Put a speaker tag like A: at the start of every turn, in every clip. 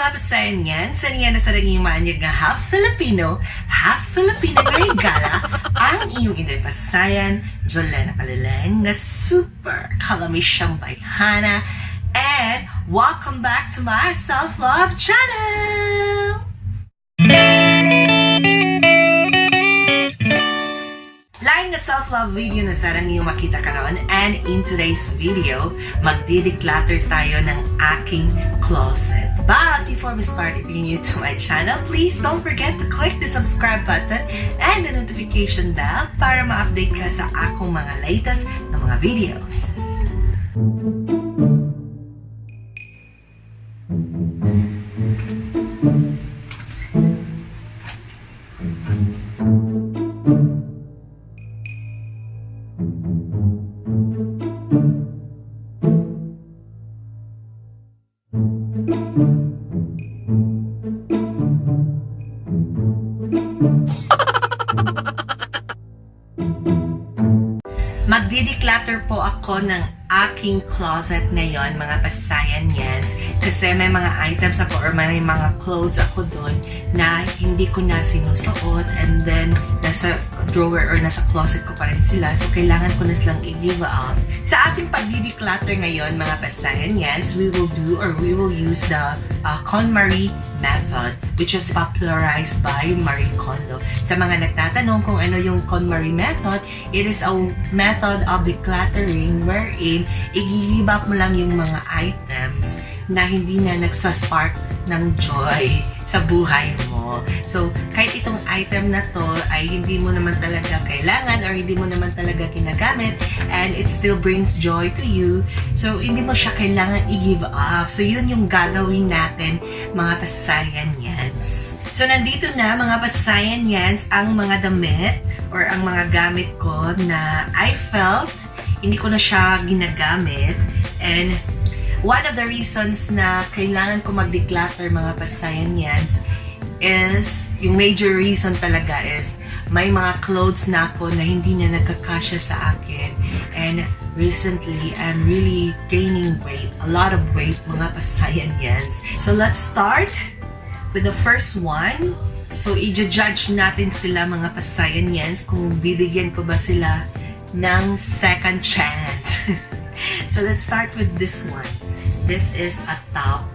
A: mga pasayan yan, sa niya na sa naging maanyag nga half Filipino, half Filipina nga gala, ang iyong inay pasayan, Jolena Palilen, nga super kalamisyang bayhana, and welcome back to my self-love channel! Laing na self-love video na sarang niyo makita karon, and in today's video, magdi-declutter tayo ng aking closet. But before we start, if you're new to my channel, please don't forget to click the subscribe button and the notification bell para ma-update ka sa akong mga latest na mga videos. Magdi-declutter po ako ng aking closet ngayon, mga pasayan yans, kasi may mga items ako or may mga clothes ako doon na hindi ko na sinusuot, and then nasa drawer or nasa closet ko pa rin sila, so kailangan ko na silang i-give out. Sa ating pagdi-declutter ngayon, mga pasayan yans, we will use the KonMari method, which was popularized by Marie Kondo. Sa mga nagtatanong kung ano yung KonMari method, it is a method of decluttering wherein i-give up mo lang yung mga items na hindi na nagsaspark ng joy sa buhay mo. So, kahit itong item na to ay hindi mo naman talaga kailangan or hindi mo naman talaga ginagamit, and it still brings joy to you, so hindi mo siya kailangan i-give up. So, yun yung gagawin natin, mga pasayan yans. So, nandito na, mga pasayan yans, ang mga damit or ang mga gamit ko na I felt hindi ko na siya ginagamit, and one of the reasons na kailangan ko mag-declutter, mga pasayan yans, is, yung major reason talaga is, may mga clothes na ako na hindi na nagkakasya sa akin, and recently, I'm really gaining weight, a lot of weight, mga pasayan yans. So, let's start with the first one. So, i-judge natin sila, mga pasayan yans, kung bibigyan ko ba sila ng second chance. So, let's start with this one. This is a top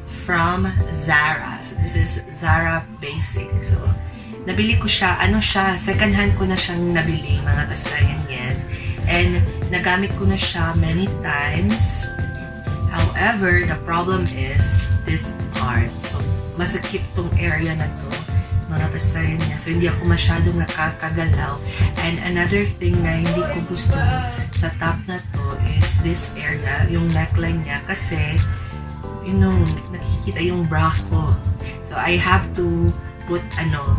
A: from Zara. So, this is Zara Basic. So, nabili ko siya. Ano siya? Second hand ko na siyang nabili, mga pasayan yans. And, nagamit ko na siya many times. However, the problem is this part. So, masakit tong area na to, mga pasayan niya. So, hindi ako masyadong nakakagalaw. And another thing na hindi ko gusto sa top na to is this area, yung neckline niya. Kasi, you know, nakikita yung bra ko. So, I have to put,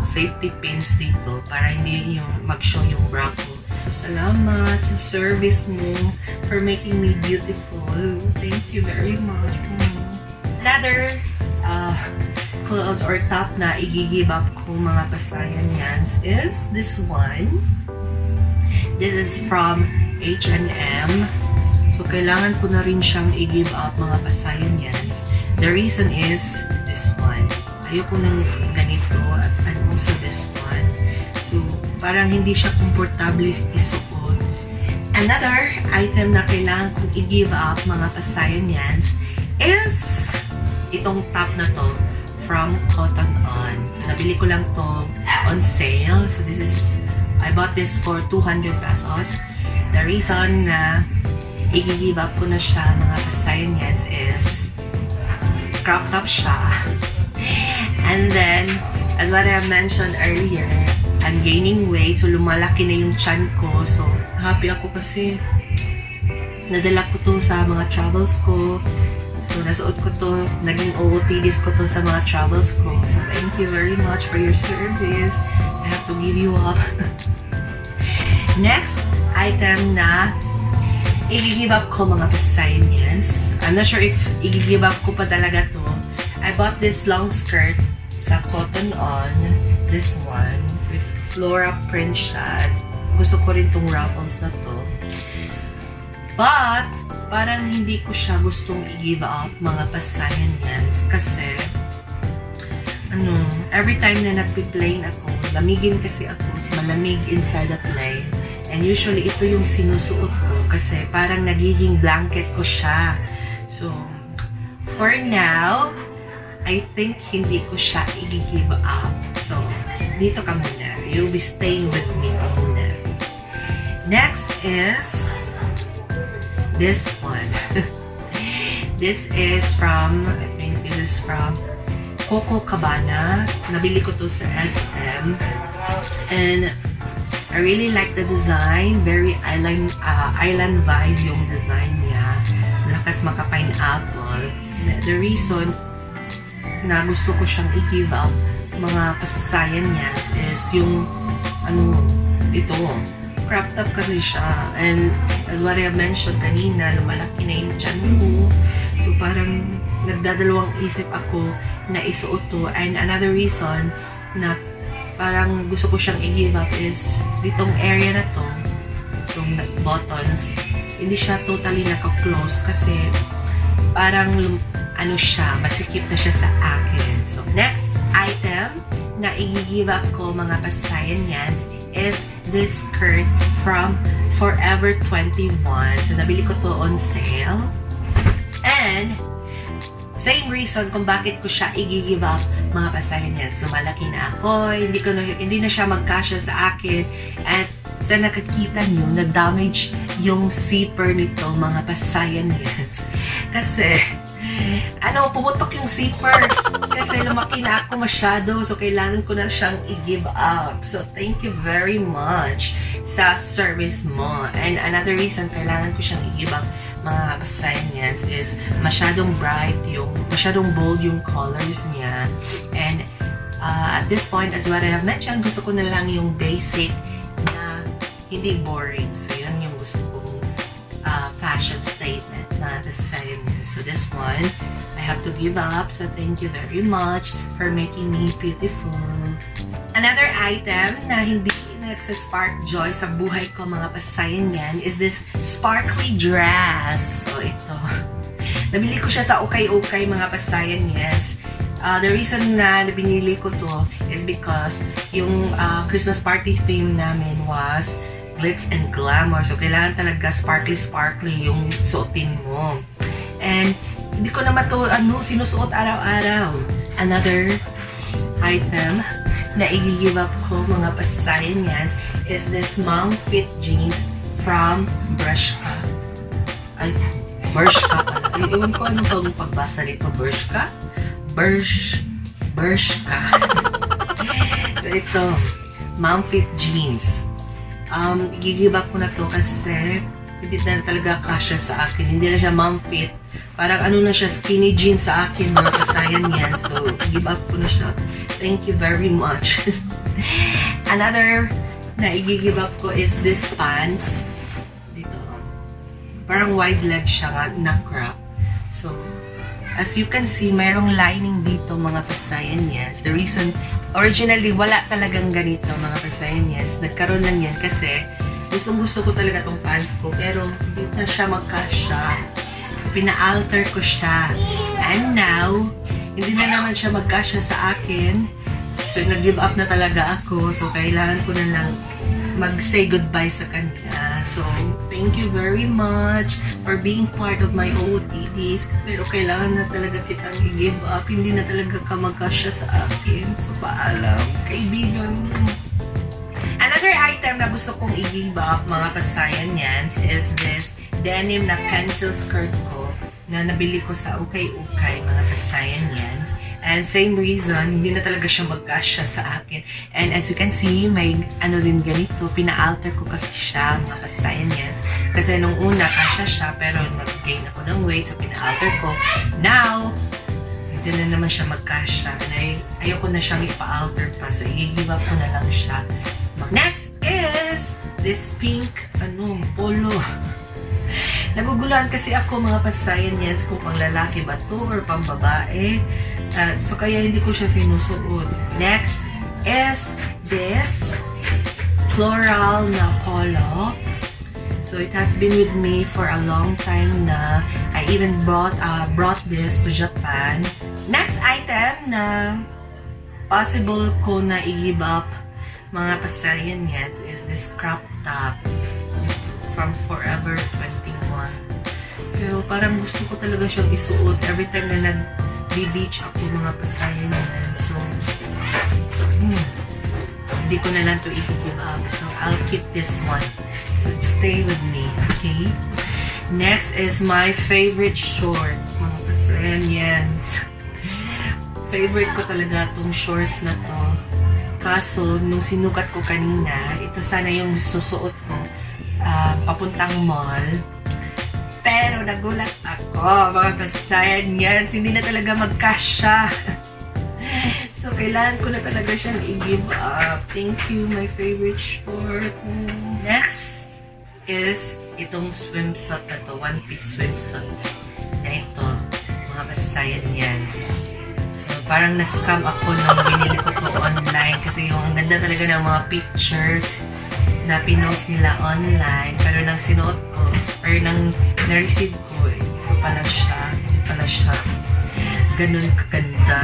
A: safety pins dito para hindi yung mag-show yung bra ko. So, salamat sa service mo for making me beautiful. Thank you very much. Another, clothes or top na i-give up ko, mga pasayan yans, is this one. This is from H&M. So, kailangan ko na rin siyang i-give up, mga pasayan yans. The reason is this one. Ayoko ng ganito at also this one. So, parang hindi siya komportable isuot. Another item na kailangan kong i-give up, mga pasayan yans, is itong top na to from Cotton On. So, nabili ko lang to on sale. So, I bought this for 200 pesos. The reason na i-give up ko na siya, mga pasayan yans, is crop top siya. And then, as what I have mentioned earlier, I'm gaining weight. So, lumalaki na yung chan ko. So, happy ako kasi nadala ko to sa mga travels ko. So, nasuot ko to, naging OOTDs ko to sa mga travels ko. So, thank you very much for your service. I have to give you up. Next item na i-give up ko, mga pasayan yans. I'm not sure if i-give up ko pa talaga to. I bought this long skirt sa Cotton On. This one, with flora print siya. Gusto ko rin tong ruffles na to. But, parang hindi ko siya gustong i-give up, mga pasayan yans, kasi every time na nagpi-plane ako, lamigin kasi ako, so malamig inside the plane. And usually, ito yung sinusuot ko kasi parang nagiging blanket ko siya. So, for now, I think hindi ko siya i-give up. So, dito ka muna. You'll be staying with me muna. Next is this one. This is from, I think this is from Coco Cabana. Nabili ko to sa SM. And I really like the design. Very island vibe yung design niya. Lakas maka-pineapple. The reason na gusto ko siyang i-give up mga kasayan niya is yung ito. Cropped up kasi siya. And as what I have mentioned kanina, lumalaki na yung tiyan ko. So parang nagdadalawang isip ako na isuot to. And another reason na parang gusto ko siyang i-give up is ditong area na to, itong buttons, hindi siya totally naka-close kasi parang siya, masikip na siya sa akin. So, next item na i-give up ko mga kasayan yan is this skirt from Forever 21. So, nabili ko to on sale. And, same reason kung bakit ko siya i-give up mga pasayan yan. So, malaki na ako, hindi na siya magkasya sa akin. At sa nakakita nyo, na-damage yung zipper nito mga pasayan yan. Kasi, pumutok yung zipper. Kasi lumaki na ako masyado. So, kailangan ko na siyang i-give up. So, thank you very much sa service mo. And another reason, kailangan ko siyang i-give up mga kasayan is masyadong bright, masyadong bold yung colors niya. And at this point, as what I have mentioned, gusto ko na lang yung basic na hindi boring. So, yun yung gusto kong fashion statement na kasayan niya. So, this one, I have to give up. So, thank you very much for making me beautiful. Another item na hindi nagsa-spark joy sa buhay ko mga pasayan yan is this sparkly dress. So, ito. Nabili ko siya sa Okay mga pasayan, yes. The reason na binili ko to is because yung Christmas party theme namin was glitz and glamour. So, kailangan talaga sparkly yung suotin mo. And, hindi ko naman to sinusuot araw-araw. Another item na i-give up ko mga pasayan yan is this mom fit jeans from Bershka. Ay, Bershka pala. Iwan ko anong tawag pagbasa nito. Bershka? Bershka. So, ito. Mom fit jeans. I-give up ko na to kasi hindi na talaga kasya sa akin. Hindi na siya mom fit. Parang na siya, skinny jeans sa akin, mga kasayan yan. So, give up ko na siya. Thank you very much. Another na i-give up ko is this pants. Dito. Parang wide leg siya na crop. So, as you can see, mayroong lining dito, mga kasayan yes. The reason, originally, wala talagang ganito, mga kasayan yes. Nagkaroon lang yan kasi gustong-gusto ko talaga tong pants ko, pero hindi na siya magkasya. Pina-alter ko siya. And now, hindi na naman siya magkasya sa akin. So, nag-give up na talaga ako. So, kailangan ko na lang mag-say goodbye sa kanya. So, thank you very much for being part of my OOTDs. Pero kailangan na talaga kitang i-give up. Hindi na talaga ka magkasya sa akin. So, paalam, kaibigan mo. Another item na gusto kong i-give up, mga pasayan yan, is this denim na pencil skirt ko na nabili ko sa Okay, mga kasayan yan. And same reason, hindi na talaga siya magkasya sa akin. And as you can see, may din ganito, pina-alter ko kasi siya, mga kasayan yan. Kasi nung una, kasya siya, pero nag-gain ako ng weight, so pina-alter ko. Now, hindi na naman siya magkasya. And ayoko na siyang ipa-alter pa, so i-give up ko na lang siya. Next is this pink, polo. Naguguluhan kasi ako mga pasayan yan kung pang lalaki ba to or pang babae. So kaya hindi ko siya sinusuot. Next is this floral na polo. So it has been with me for a long time na. I even brought this to Japan. Next item na possible ko na i-give up mga pasayan yans is this crop top from Forever 21. Pero parang gusto ko talaga siyang isuot every time na nag-beach ako mga pasayan yan. So, hindi ko na lang to i-give up. So, I'll keep this one. So, stay with me, okay? Next is my favorite short. Mga pasayan yans. Favorite ko talaga tong shorts na to. Kaso, nung sinukat ko kanina, ito sana yung susuot ko papuntang mall. Pero nagulat ako, mga kasayan yan. Hindi na talaga magkasya. So, kailangan ko na talaga siyang i-give up. Thank you, my favorite short. Next is itong swimsuit na to. One-piece swimsuit. Na ito, mga kasayan yan. Parang na-scam ako nung binili ko to online kasi yung ganda talaga ng mga pictures na pinost nila online. Pero nang sinuot ko, or nang na-receive ko, ito pala siya. Ganun kaganda.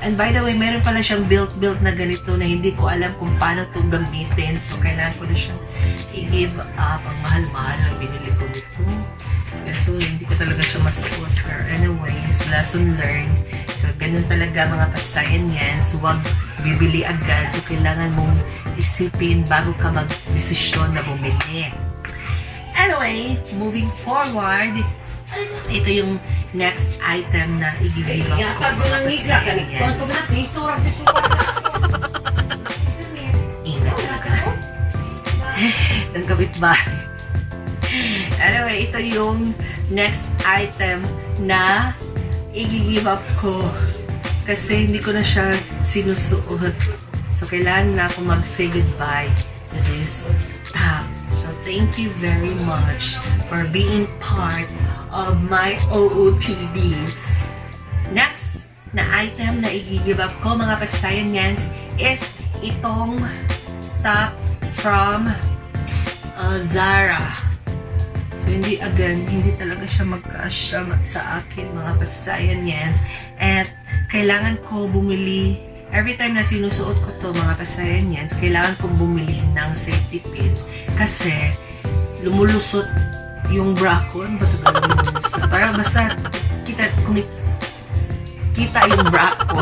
A: And by the way, meron pala siyang built na ganito na hindi ko alam kung paano to gamitin. So, kailangan ko na siyang i-give up. Ang mahal-mahal ang binili ko nito. So, hindi ko talaga siya masuot. Pero anyways, lesson learned. So, ganun talaga mga pasayan yan. So, huwag bibili agad. So, kailangan mong isipin bago ka mag-desisyon na bumili. Anyway, moving forward, ito yung next item na i-give up ko mga pasayan yan. Ingat talaga. Ang kapitbahay. Anyway, ito yung next item na i-give up ko kasi hindi ko na siya sinusuot. So, kailangan na ako mag-say goodbye to this top. So, thank you very much for being part of my OOTDs. Next na item na i-give up ko, mga pasayan yan, is itong top from Zara. So, hindi talaga siya magkasya sa akin, mga pasayan yan. At kailangan ko bumili, every time na sinusuot ko to mga pasayan yan, kailangan kong bumili ng safety pins. Kasi, lumulusot yung bra ko. Ano ba ito lumulusot? Parang basta, kita yung bra ko.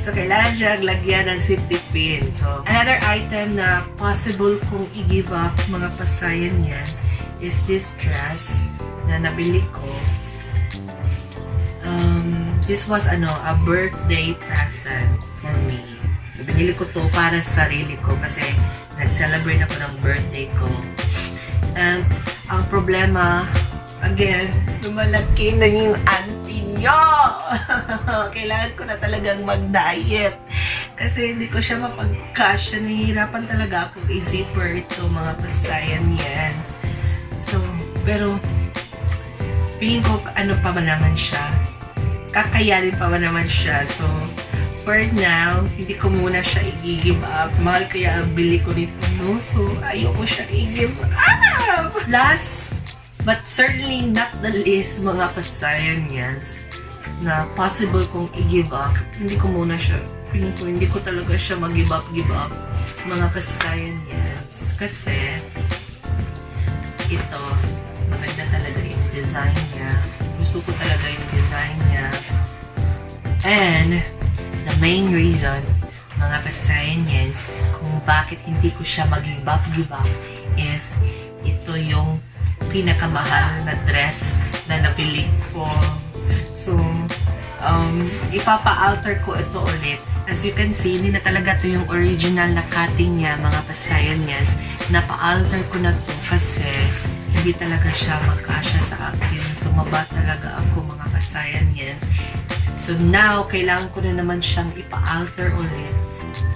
A: So, kailangan siya lagyan ng safety pin. So, another item na possible kong i-give up mga pasayan yan is this dress na nabili ko. This was a birthday present for me. So, binili ko to para sa sarili ko kasi nag-celebrate ako ng birthday ko. And ang problema, again, lumalaki na yung auntie nyo. Kailangan ko na talagang mag-diet kasi hindi ko siya mapagkasya. Nahihirapan talaga ako i-zipper ito, mga pasayan yan. So, pero feeling ko ano pa ba naman siya, kakayanin pa ba naman siya. So, for now, hindi ko muna siya i-give up. Mahal kaya ang bili ko nito, no? So, ayoko siya i-give up. Last, but certainly not the least, mga pasayan yan, na possible kong i-give up. Hindi ko muna siya, feeling ko, hindi ko talaga siya mag-give up, mga pasayan yan. Kasi, ito, maganda talaga yung design niya. Gusto ko talaga yung design niya. And, the main reason, mga pasayan yan, kung bakit hindi ko siya mag-give up, is ito yung pinakamahal na dress na nabili ko. So, ipapa-alter ko ito ulit. As you can see, hindi na talaga ito yung original na cutting niya, mga pasayan yan. Napa-alter ko na to kasi hindi talaga siya magkasya sa akin. Tumaba talaga ako, mga pasayan yan. So now, kailangan ko na naman siyang ipa-alter ulit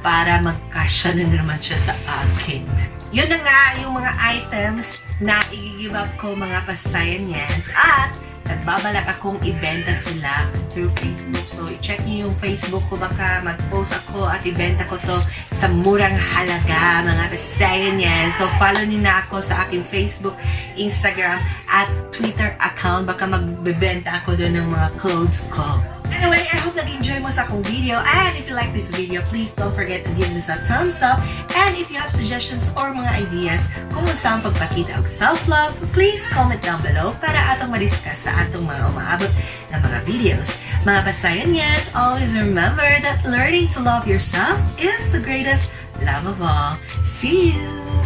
A: para magkasya na naman siya sa akin. Yun na nga yung mga items na i-give up ko, mga pasayan yan. At nagbabalak akong ibenta sila through Facebook. So, i-check niyo yung Facebook ko. Baka mag-post ako at ibenta ko to sa murang halaga, mga pasayan yan. So, follow niyo na ako sa aking Facebook, Instagram, at Twitter account. Baka magbebenta ako doon ng mga clothes ko. Anyway, I hope nag-enjoy mo sa akong video. And if you like this video, please don't forget to give this a thumbs up. And if you have suggestions or mga ideas kung saan pagpakita og self-love, please comment down below para atong ma-discuss sa atong mga umaabot na mga videos. Mga Pasayanyans, always remember that learning to love yourself is the greatest love of all. See you!